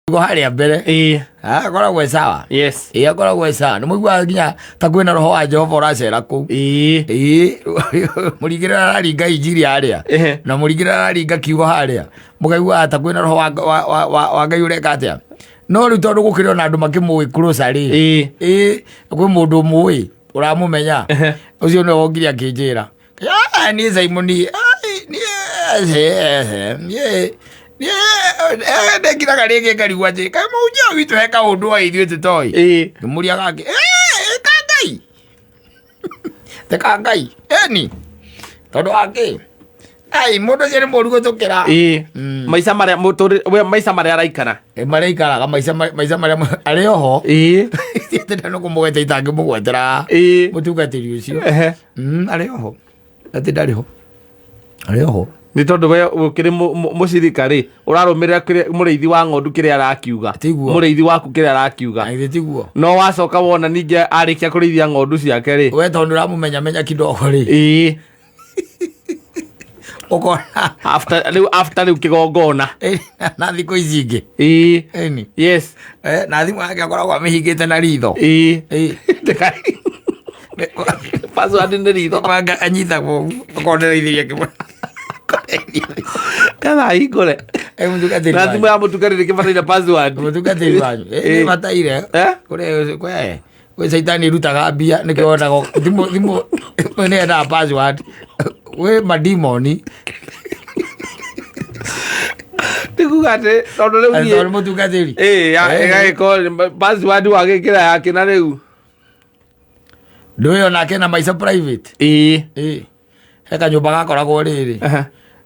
go haria mbere akoragwo sawa yes akoragwo sawa nimugwa nginya ta kwina roho wa Jehova uracera ku murigira raringa injiri haria na murigira raringa kiugo haria mukaigua ta kwina roho wa Ngai ureka atia no ri tondu gukirwo na andu makimui closer ri kwi mundu mui uramumenya ucio no wongiria kinjira ni Simoni ndegira garege karigwa je kama unyo witu heka undu wa ithuĩ tũtoĩ muria gake kangai tekangai eni tondu ake ai mundu cere murugo tukira maisha maria araikara maraikaraga maisha maria ari oho tete no kumugete itangi mugwetera mutungatiri ucio ari oho ati ndari ho ari oho ni tondu we ukiri mucirikari urarumirira muriithi wa ng'ondu kiri arakiuga muriithi waku kiri arakiuga tiguo no wacoka wona ninge arikia kurithia ng'ondu ciake ri we tondu uramumenya kidogo ri ukona after riu kigongona na thiku ici ingi eni yes na thimu yake akoragwo amihingite na ritho password ni ritho manga anyitagwo ukondereithirie kimwe kana igore mutungatiri na thimu ya mutungatiri kibataire password mutungatiri wanyu ni bataire kure we saitani rutaga mbia nikionago thimu ne na password we madimoni tikugate tondu riu ni mutungatiri ya ko password wagikira yake na riu nduyo nake na maisha private heka nyumba gakoragwo riri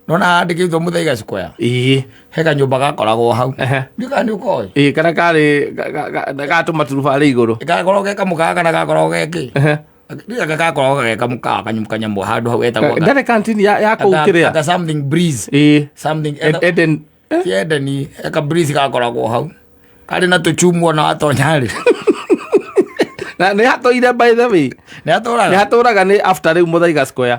nona handikitwo Muthaiga Square heka nyumba gakoragwo hau ndika ni ukoi kana kari gatuma turubari iguru gakoragwo geka mukaga kana gakoragwo geki ndika gakoragwo geka mukaga kanyambo handu hau etagwo ndare kantini ya kukiria aka something breeze something Eden eka breeze gakoragwo hau kari na tuchumu na atonyari na ni hatoire by the way ni hatoraga ni after riu Muthaiga Square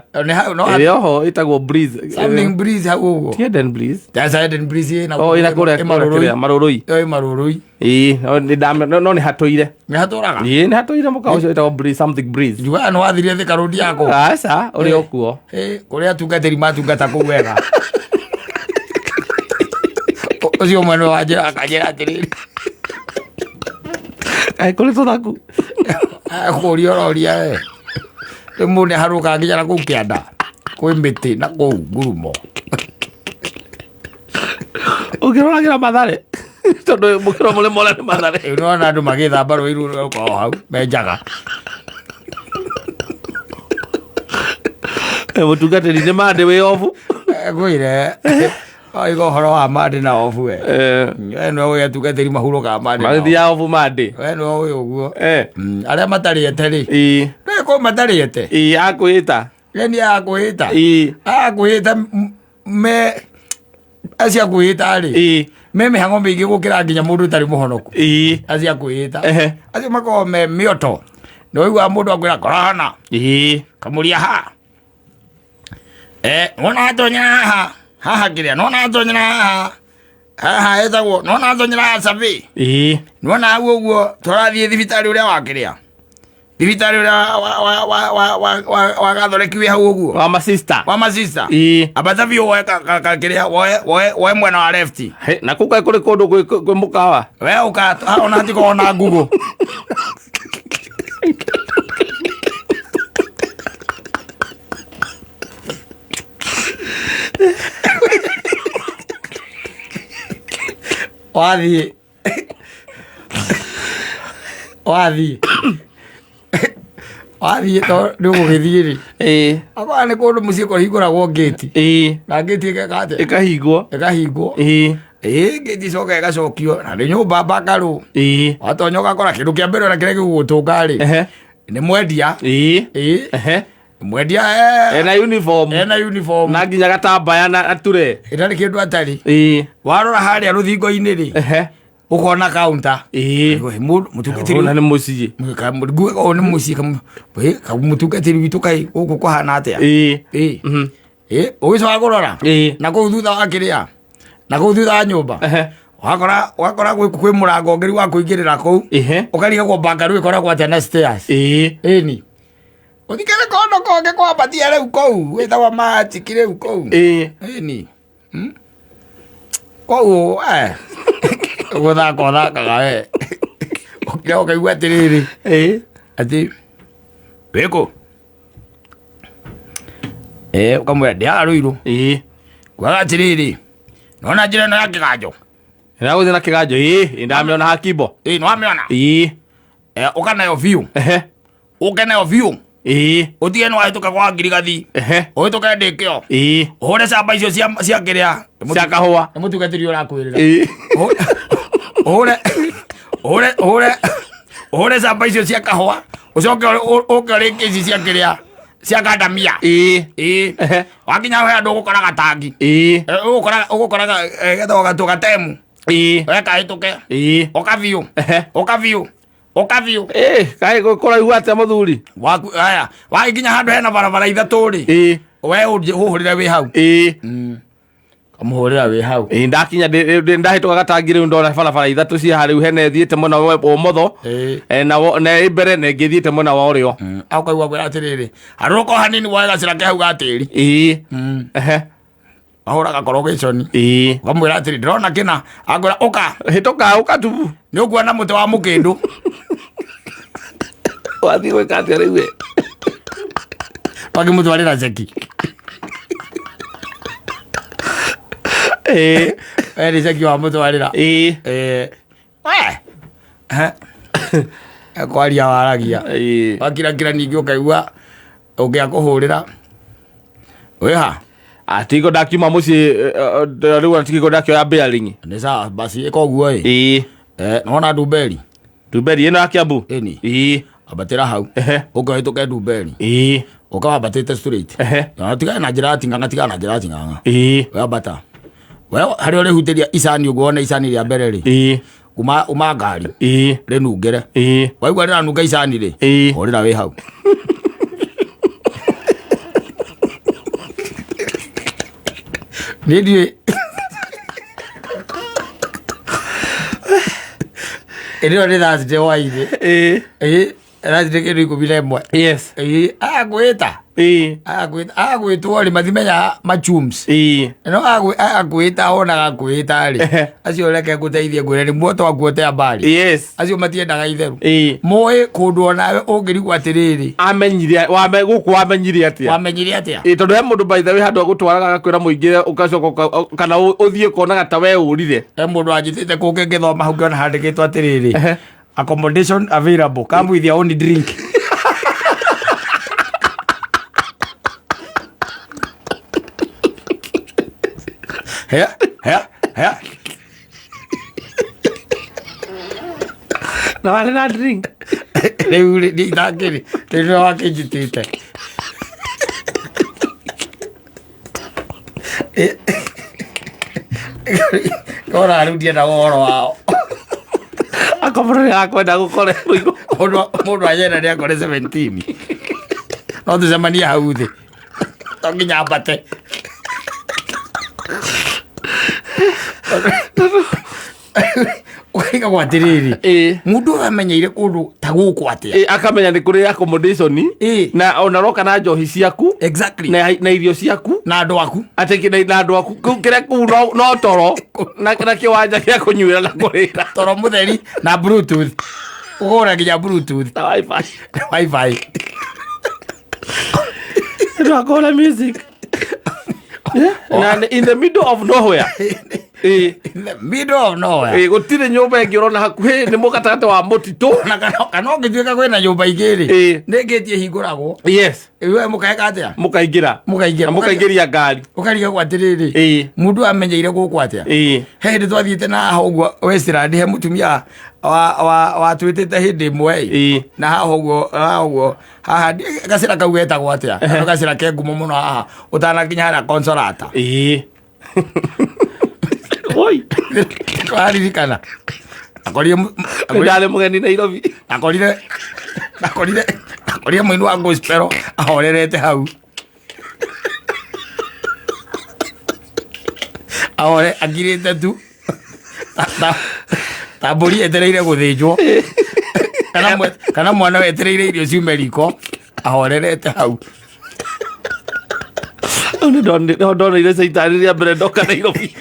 ni oho itagwo breeze something breeze hau ugo Eden breeze that's Eden breeze na ina kure marurui marurui ni dame no ni hatoire ni hatoraga ni hatoire muka ucio itagwo breeze something breeze juga no athirie thika rodi yako asa uri okuo kuri atungatiri matungata ku wega ucio mwana wa njira akajira atiriri ai kuri thaku kuri ororia mune haruka nginya na ku kianda kwi miti na ku ngurumo ukiragira Mathare tondu mukiro mule mola ni Mathare no na andu magithamba rwiru ko hau menjaga mutungatiri ni mande we ofu gwire aigo horo wa mande na ofu we no we atungatiri mahuruka mande mathi ya ofu mande we no we uguo aria matariete ri ko matariete akwita yani akwita akwita me acia kwita ri me mihango mingi gukira nginya mundu tari muhonoku acia kwita acia mako me mioto no igwa mundu akwira korana kamuria ha wona tonya ha kiria nona tonya ha etagwo nona tonya sabi nona uguo turathie thibitari uria wakiria thibitari uria wa gathoreki hau uguo wa masista abatabi woe kiria woe mwena wa left na kuka kuri kundu kwi mukawa we uka ona tiko na Google wathi to ndugu githiri akwa ni kundu mucie ko hinguragwo gate na gate ikahingwo gate coka igacokio na ni nyumba mbakaru watonyoka kora kindu kia mbere na kire gigutunga ri ni mwendia mwendia ena uniform na nginya gatambaya na ature itari kindu atari warora haria ruthingo-ini ri ukona counter mutungatiri na ni muciĩ nguo ni muciĩ mutungatiri witu kai guku kuhana atia ugicoka kurora na kuu thutha wa kiria na kuu thutha wa nyumba wakora kwĩ mũrango ngeri wa kũingĩrĩra kũu ũkariga kwa bangaru ĩkoragwo atĩa na stairs ĩni ũthikĩre kondo konge kwambatia rĩu kũu wĩtagwo magic rĩu kũu ĩni kũu gũthakaga we ũkĩra ũkaigua atĩrĩrĩ atĩ wĩkũ ũkamwĩra ndĩharũirwo kwaga atĩrĩrĩ nona njĩra ĩno ya kĩganjo gũthiĩ na kĩganjo ndamĩona hakimbo nĩwamĩona ũkanayo biũ ũkenayo biũ ũtige nĩ wahĩtũka kwa ngirigathi ũhĩtũke ndĩkĩo ũhũre camba icio cia kĩrĩa cia kahũa nĩ mũtungatĩri ũrakwĩrĩra ũhũre camba icio cia kahũa ũcoke ũkĩrĩkia ici cia kĩrĩa cia kandamia wakinya he andũ ũgũkoraga tangi ũgũkoraga gethagwo gatũ gatemu wekahĩtũke ũkabiũ kaĩ kũraihu atĩa mũthuri aya wakinya handũ hena barabara ithatũ-rĩ we ũhũrĩre wĩ hau kamũhũrĩra wĩ hau ndakinya ndahĩtũka gatangi rĩu ndona barabara ithatũ cia rĩu hena ĩthiĩte mwena wa ũmotho na mbere na ĩngĩ ĩthiĩte mwena wa ũrĩo ũkaigua kwĩra atĩrĩrĩ harũrũka hanini woe gacĩra ke hau ga tĩri ahũraga korogĩconi ũkamwĩra atĩrĩ ndĩrona kĩna akwĩra ũka tubu nĩ ũkuona mũtĩ wa mũkĩndũ wathiĩ gwĩka atĩa rĩu wakĩmũtwarĩra ceki nĩ ceki wa mũtwarĩra kwaria waragia wakirakira ningĩ ũkaigua ũngĩa kũhũrĩra wĩha atigo ndakiuma mũciĩ rĩu atigo ndakĩoya bearing nĩ sawa basi ĩka ũguo nona Ndumberi ĩno ya Kiambu ambatĩra hau ũkahĩtũke Ndumberi ũkawambatĩte straight tigae na njĩra ya ting'ang'a tigae na njĩra ya ting'ang'a wambata harĩa ũrĩhutĩria icani ũguo wona icani rĩa mbere rĩ uma ngari rĩnungĩre waigua rĩranunga icani rĩ hũrĩra wĩ hau nĩ ndiũĩ ĩrĩo nĩ Thursday hwaĩ-inĩ Thursday kĩndũ 11 agwĩtwo rĩ mathimenya machums no agwĩta onaga kwĩta rĩ acio reke ngũteithie ngwĩre nĩ muoto waku ũtea mbari acio matiendaga itherũ mũĩ kũndũ onawe ũngĩrigwo atĩrĩrĩ gũkũ wamenyire atĩa tondũ he mũndũ by the way handũ agũtwaraga agakwĩra mũingĩre ũgacoka kana ũthiĩ kuonaga ta we ũrire he mũndũ anjĩtĩte kũngĩ ngĩthoma hau ngĩona handĩkĩtwo atĩrĩrĩ accommodation available come with your own drink na wale na drink rĩu nĩ ithangĩrĩ rĩrĩa wakĩnjitĩte kora rĩu ndienda ũhoro wao akomorore akwenda gũkore mũndũ anyenda nĩ akore 17 no tũcemanie hau thĩ to nginya mbate ũkaigagwo atĩrĩrĩ mũndũ amenyeire kũndũ ta gũkũ atĩa akamenya nĩ kũrĩ accommodation na ona roka na njohi ciaku na irio ciaku na andũ aku atĩ na andũ aku kĩrĩa kũu no toro na kĩwanja gĩa kũnyuĩra na kũrĩra toro mũtheri na bluetooth ũhũra nginya bluetooth na wifi ndio akona music na in the middle of nowhere in the middle of nowhere gũtirĩ nyũmba ĩngĩ ũrona hakuhĩ nĩ mũgatagatĩ wa mũtitũ kana ũngĩtuĩka kwĩna nyũmba igĩrĩ nĩngĩtie hingũragwo we mũkaeka atĩa mũkaingĩria ngari ũkarigagwo atĩrĩrĩ mũndũ amenyeire gũkũ atĩa he hĩndĩ twathiĩte na haha ũguo Westland he mũtumia watwĩtĩte hĩndĩ ĩmwe na haha ũguo haha gacĩra kau getagwo atĩa gacĩra ke ngumo mũno haha ũtanakinya harĩa Consolata oi twaririkana ndarĩ mũgeni Nairobi akorire mũini wa gospel ahorerete hau ahore agirĩte tu ta mbũri etereire gũthĩnjwo kana mwana wetereire irio ciume riko ahorerete hau. Ndona ile caitani rĩa mbere ndoka Nairobi.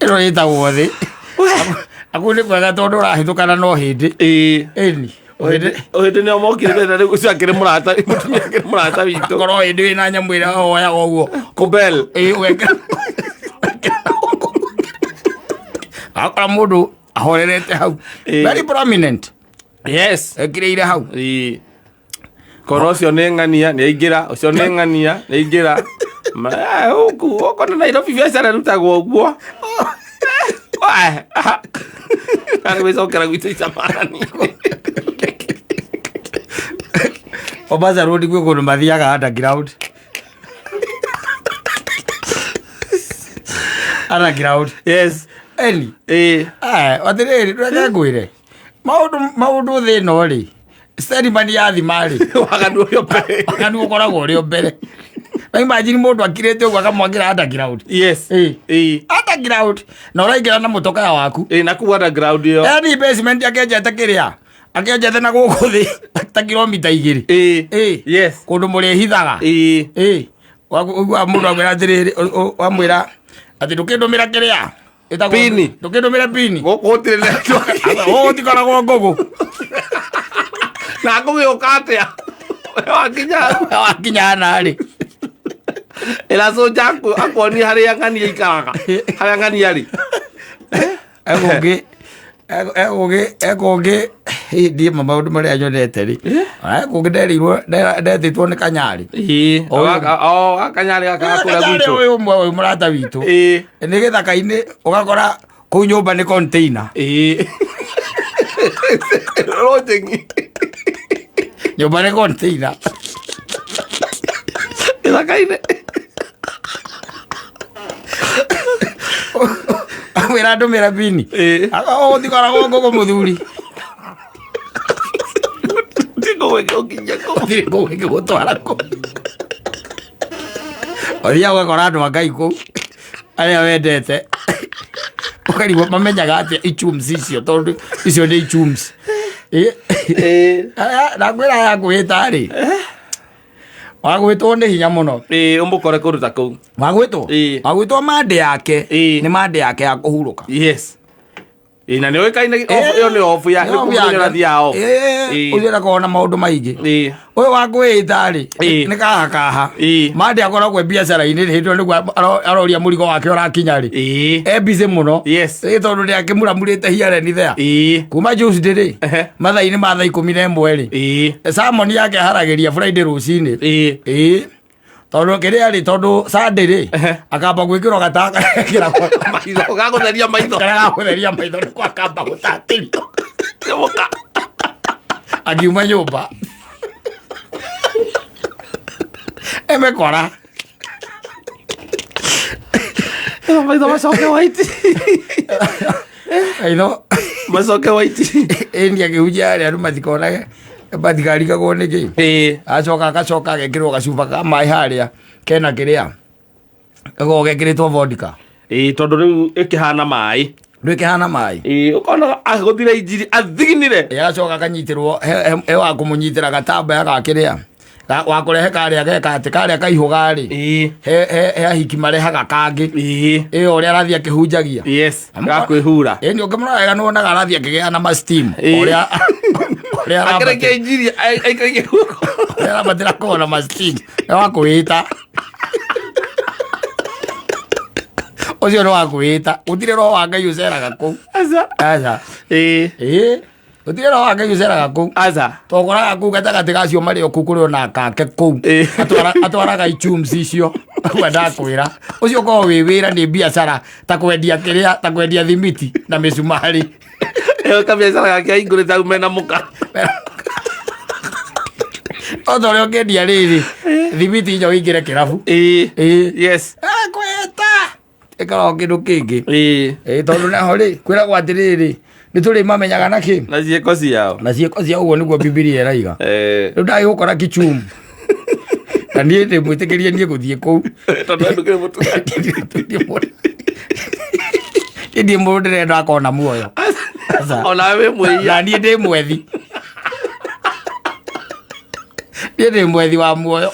Ĩno ĩtagwo thĩ. Aku nĩ kwega tondũ ũrahĩtũkana no hĩndĩ. Ĩni. Ohĩndĩ nĩo mokire na rĩu ũcio akĩrĩ mũrata witũ. Korwo hĩndĩ wĩna nyamũ ĩrĩa woyaga ũguo. Kũbel. Weka. Akora mũndũ ahorerete hau. Very prominent. Yes. Ekĩrĩire hau. Korwo ũcio nĩ ng'ania nĩ aingĩra, ũcio nĩ ng'ania nĩ aingĩra. Ũkona Nairobi biacara ĩrutagwo ũguo. Gwĩcokera gwitũ icamani. Mombasa Road gwĩ kũndũ mathiaga underground. Underground. Yes. Eni. Wathĩrĩrĩ ndũreka ngwĩre. Maũndũ thĩ ĩno rĩ. Ceremony ya thimari. Waganu ũrĩ mbere. Waganu ũkoragwo ũrĩ mbere. Imagine mũndũ akirĩte ũguo akamwakĩra underground. Yes. Underground. Na ũraingĩra na mũtoka waku. Na kuu underground ĩyo. Yaani basement akĩenjete kĩrĩa. Akĩenjete na gũkũ thĩ ta kilomita 2. Yes. Kũndũ mũrĩhithaga. Ũguo mũndũ akwĩra atĩrĩrĩ wamwĩra atĩ ndũkĩndũmĩra kĩrĩa. Pini. Ndũkĩndũmĩra pini. Gũkũ gũtirĩ network. Gũtikoragwo ngũgũ. Na ngũgĩũka atĩa? Wakinya narĩ. Ĩracoja akuonia harĩa ng'ania ikaraga. Harĩa ng'ania rĩ. Egũngĩ ndiĩ maũndũ marĩa nyonete rĩ. Egũngĩ ndetĩtwo nĩ Kanyarĩ. Kanyarĩ gakakũra gwitũ. Ũyũ ũmwe ũyũ mũrata witũ. Nĩ gĩthaka-inĩ ũgakora kũu nyũmba nĩ container. Lodging. Nyũmba nĩ container. Gĩthaka-inĩ. Wĩra ndũmĩra pini. Ũtikoragwo ngũkũ mũthuri. Gũtwara kũ. Ũthiaga ũgakora andũ a Ngai kũu arĩa wendete. Ũkarigwo mamenyaga atĩa ichums icio tondũ icio nĩ ichums. Na ngwĩra ya ngwĩta rĩ. Wagwĩtwo nĩ hinya mũno. Ũmũkore kũndũ ta kũu. Wagwĩtwo mande yake nĩ mande yake ya kũhurũka. Yes. Na nĩ ũĩkaine ĩyo nĩ off ya nĩkũmenya off. Ũcio ndakoragwo na maũndũ maingĩ. Ũyũ wa ngwĩta rĩ nĩ kaha. Mande akoragwo biacara-inĩ hĩndĩ nĩguo aroria mũrigo wake ũrakinya rĩ. Busy mũno. Tondũ nĩakĩmuramurĩte hiareni thea. Kuma Tuesday rĩ mathaa-inĩ ma thaa 11 rĩ. Sermon yake haragĩria Friday rũcinĩ. Tondũ kĩrĩa rĩ tondũ Sunday rĩ akamba gwĩkĩrwo gataka maitho gagũtheria maitho. Gagũtheria maitho nĩko akamba gũtatĩrio. Akiuma nyũmba. Emekora. Maitho macoke white. Macoke white. Ĩni akĩhunjia arĩa andũ matikonage. Batikarigagwo nĩkĩ. Agacoka agekĩrwo gacuba ka maĩ harĩa kena kĩrĩa. Gagoo gekĩrĩtwo vodka. Tondũ rĩu ĩkĩhana maĩ. Rĩu ĩkĩhana maĩ. Ũkona agũthira injiri athiginire. Agacoka akanyitĩrwo he wa kũmũnyitĩra gatambaya ga kĩrĩa. Wa kũrehe karĩa geka atĩ karĩa kaihũga rĩ. He ahiki marehaga kangĩ. Ĩyo ũrĩa arathiĩ akĩhunjagia. Yes. Gakwĩhura. Ĩni ũngĩmũrora wega nĩwonaga arathiĩ akĩgĩa na ma-steam. Ũrĩa akĩrekia injiri aikaragia guoko. Ũrĩa arabatĩra kũgĩa na ma-steam. Nĩ wa kwĩĩta. Ũcio nĩ wa kwĩĩta. Gũtirĩ roho wa Ngai ũceraga kũu. Aca. Gũtirĩ roho wa Ngai ũceraga kũu. Aca. Tokoraga kũu gatagatĩ gacio marĩ o kũu kũrĩ ona kake kũu. Atwaraga ichums icio. Ũguo ndakwĩra. Ũcio ũkoragwo wĩ wĩra nĩ biacara ta kwendia kĩrĩa ta kwendia thimiti na mĩcumarĩ. Kabiacara gake ahingũrĩte hau mena mũka. Othe ũrĩa ũkĩendia rĩrĩ thimiti nja ũingĩre kĩrabu. Yes. Kwĩta ĩkoragwo kĩndũ kĩngĩ. Tondũ naho rĩ kwĩragwo atĩrĩrĩ nĩ tũrĩ mamenyaga na kĩ. Na ciĩko ciao. Na ciĩko ciao ũguo nĩguo Bibilia ĩraiga. Rĩu ndagĩgũkora Kichum. na niĩ ndĩ mwĩtĩkĩrie niĩ gũthiĩ kũu tondũ ndũkĩrĩ mũtumia ndĩ mũndũ ndĩrenda akona muoyo ona wĩ mwĩia na niĩ ndĩ mwethi niĩ ndĩ mwethi wa muoyo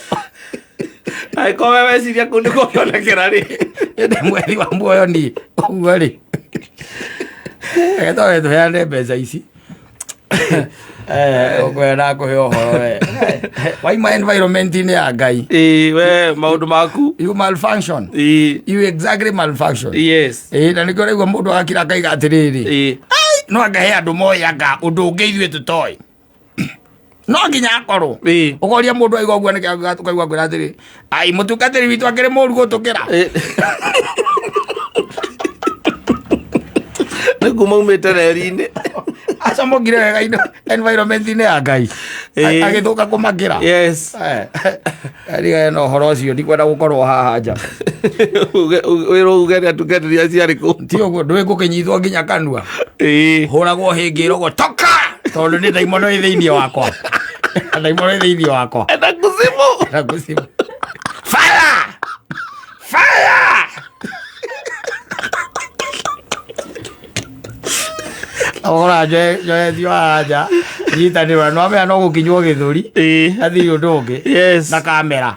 angĩkorwo we weciria kũu nĩkuo kĩonekera rĩ niĩ ndĩ mwethi wa muoyo niĩ ũguo rĩ twawe tũheane mbeca ici ũkwenda kũhe ũhoro we waima environment-inĩ ya Ngai we maũndũ maku you malfunction you exactly malfunction yes na nĩkĩo raigua mũndũ agakira akaiga atĩrĩrĩ no angahe andũ moyaga ũndũ ũngĩ ithuĩ tũtoĩ no nginya akorwo ũkoria mũndũ aiga ũguo nĩkĩo tũkaigua kwĩra atĩrĩ ai mũtungatĩri witũ akĩrĩ mũru gũtũkĩra nĩ kuma umĩte reri-inĩ acamũkire wega environment-inĩ ya Ngai agĩthũka kũmakĩra arigae na ũhoro ũcio ndikwenda gũkorwo haha nja wĩra uge nĩ atungatĩri acio arĩkũ ti ũguo ndũĩ gũkĩnyithwo nginya kanua hũragwo hĩngĩrogwo toka tondũ nĩ ndaimono ĩ thĩinĩ wakwa ndaimono ĩ thĩinĩ wakwa enda kuzimu fire ahora yo dio aja nyitanĩrwo no amenya no gũkinywo gĩthũri athiĩ ũndũ ũngĩ na kamera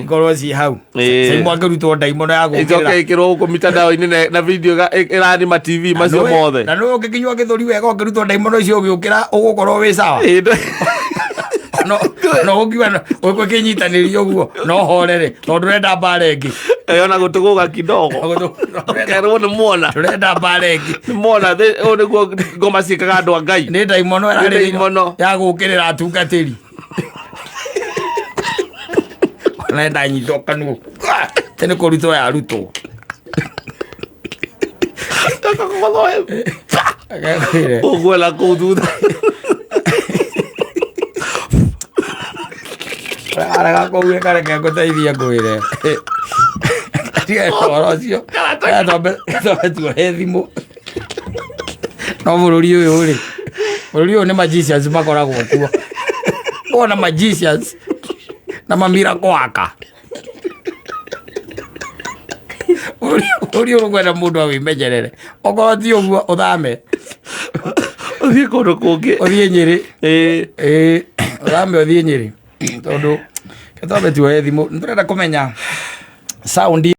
ngorwo ci hau saimwa ngĩrutwo ndaimono ya gũkĩra icoke ĩkĩrwo gũkũ mitandao-inĩ na video ĩranima TV macio mothe na nĩ ũngĩkinywo gĩthũri wega ũkĩrutwo ndaimono icio ũgĩũkĩra ũgũkorwo wĩ sawa no ũkiuga ũkĩnyitanĩria ũguo no horere tondũ ũrenda mbara ĩngĩ ona gũtũgũga kidogo kerwo nĩ muona tũrenda mbara ĩngĩ nĩ muona ũyũ nĩguo ngoma ciĩkaga andũ a Ngai nĩ ndaimono ya gũkĩrĩra atungatĩri nenda nyitwo kanua tene kũrutwo yarutwo ũguo na kũu thutha arega kũu ĩkareke ngũteithie ngwĩre ũhoro ũcio tombe tuohe thimũ no bũrũri ũyũ rĩ bũrũri ũyũ nĩ magicians makoragwo kuo wona magicians na mamiracle aka bũrũri ũyũ ũkwenda mũndũ awĩmenyerere okorwo ti ũguo ũthame ũthiĩ kũndũ kũngĩ ũthiĩ Nyĩrĩ ũthame ũthiĩ Nyĩrĩ tondũ tombe tuohe thimũ nĩtũrenda kũmenya sound